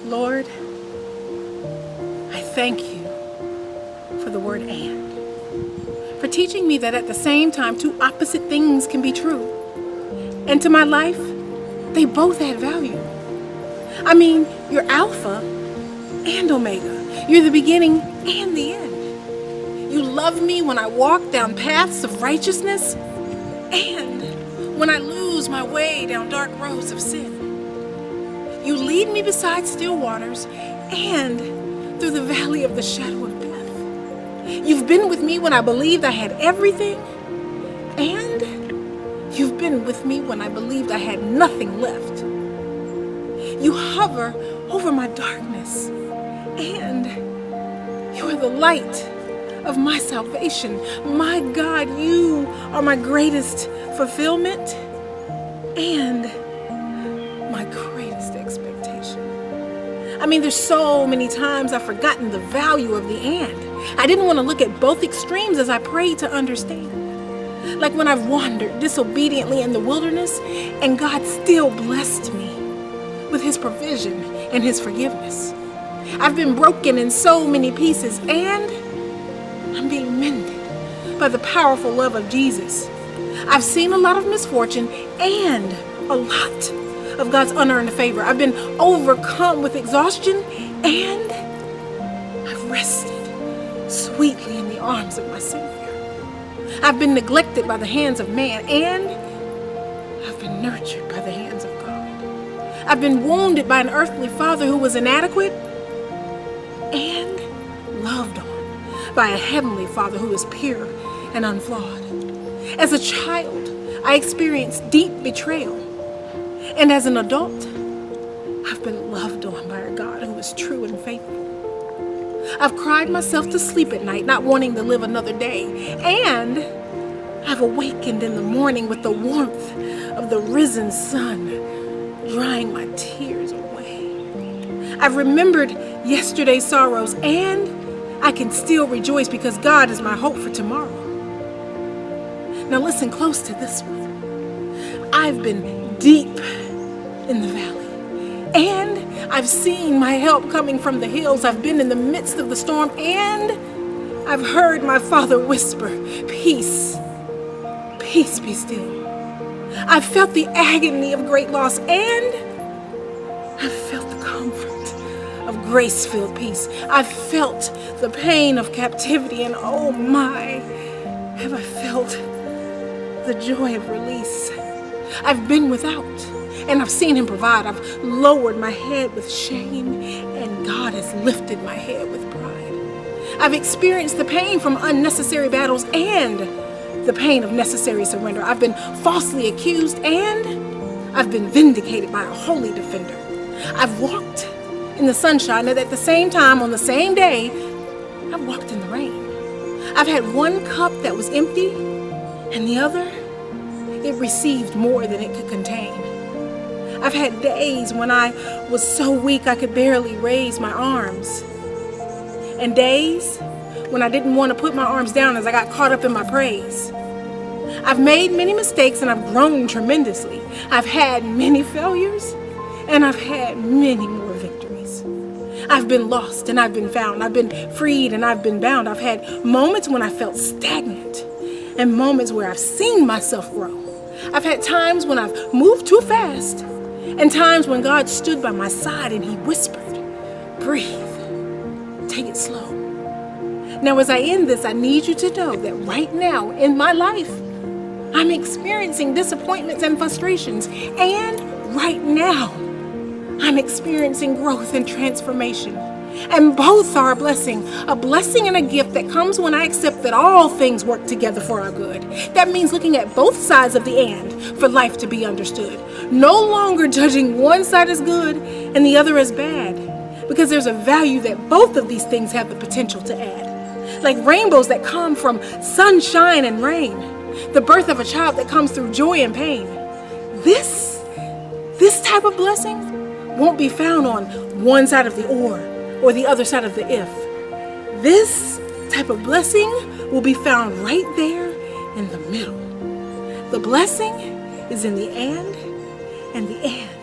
Lord, I thank you for the word "and," for teaching me that at the same time, two opposite things can be true. And to my life, they both add value. I mean, you're Alpha and Omega. You're the beginning and the end. You love me when I walk down paths of righteousness and when I lose my way down dark roads of sin. You lead me beside still waters and through the valley of the shadow of death. You've been with me when I believed I had everything, and you've been with me when I believed I had nothing left. You hover over my darkness, and you are the light of my salvation. My God, you are my greatest fulfillment and my greatest expectation. I mean, there's so many times I've forgotten the value of the "and." I didn't want to look at both extremes as I prayed to understand. Like when I've wandered disobediently in the wilderness and God still blessed me with his provision and his forgiveness. I've been broken in so many pieces and I'm being mended by the powerful love of Jesus. I've seen a lot of misfortune and a lot of God's unearned favor. I've been overcome with exhaustion and I've rested sweetly in the arms of my Savior. I've been neglected by the hands of man and I've been nurtured by the hands of God. I've been wounded by an earthly father who was inadequate and loved on by a heavenly Father who is pure and unflawed. As a child, I experienced deep betrayal. And as an adult, I've been loved on by a God who is true and faithful. I've cried myself to sleep at night, not wanting to live another day. And I've awakened in the morning with the warmth of the risen sun, drying my tears away. I've remembered yesterday's sorrows, and I can still rejoice because God is my hope for tomorrow. Now listen close to this one. I've been deep in the valley, and I've seen my help coming from the hills. I've been in the midst of the storm, and I've heard my Father whisper, "Peace, peace be still." I've felt the agony of great loss, and I've felt the comfort of grace-filled peace. I've felt the pain of captivity, and oh my, have I felt the joy of release. I've been without, and I've seen him provide. I've lowered my head with shame, and God has lifted my head with pride. I've experienced the pain from unnecessary battles and the pain of necessary surrender. I've been falsely accused, and I've been vindicated by a holy defender. I've walked in the sunshine, and at the same time, on the same day, I've walked in the rain. I've had one cup that was empty, and the other, it received more than it could contain. I've had days when I was so weak I could barely raise my arms, and days when I didn't want to put my arms down as I got caught up in my praise. I've made many mistakes, and I've grown tremendously. I've had many failures, and I've had many more victories. I've been lost, and I've been found. I've been freed, and I've been bound. I've had moments when I felt stagnant, and moments where I've seen myself grow. I've had times when I've moved too fast, and times when God stood by my side and he whispered, "Breathe, take it slow." Now, as I end this, I need you to know that right now in my life, I'm experiencing disappointments and frustrations, and right now, I'm experiencing growth and transformation. And both are a blessing and a gift that comes when I accept that all things work together for our good. That means looking at both sides of the "and" for life to be understood. No longer judging one side as good and the other as bad, because there's a value that both of these things have the potential to add. Like rainbows that come from sunshine and rain, the birth of a child that comes through joy and pain. This type of blessing won't be found on one side of the or the other side of the if. This type of blessing will be found right there in the middle. The blessing is in the and the and.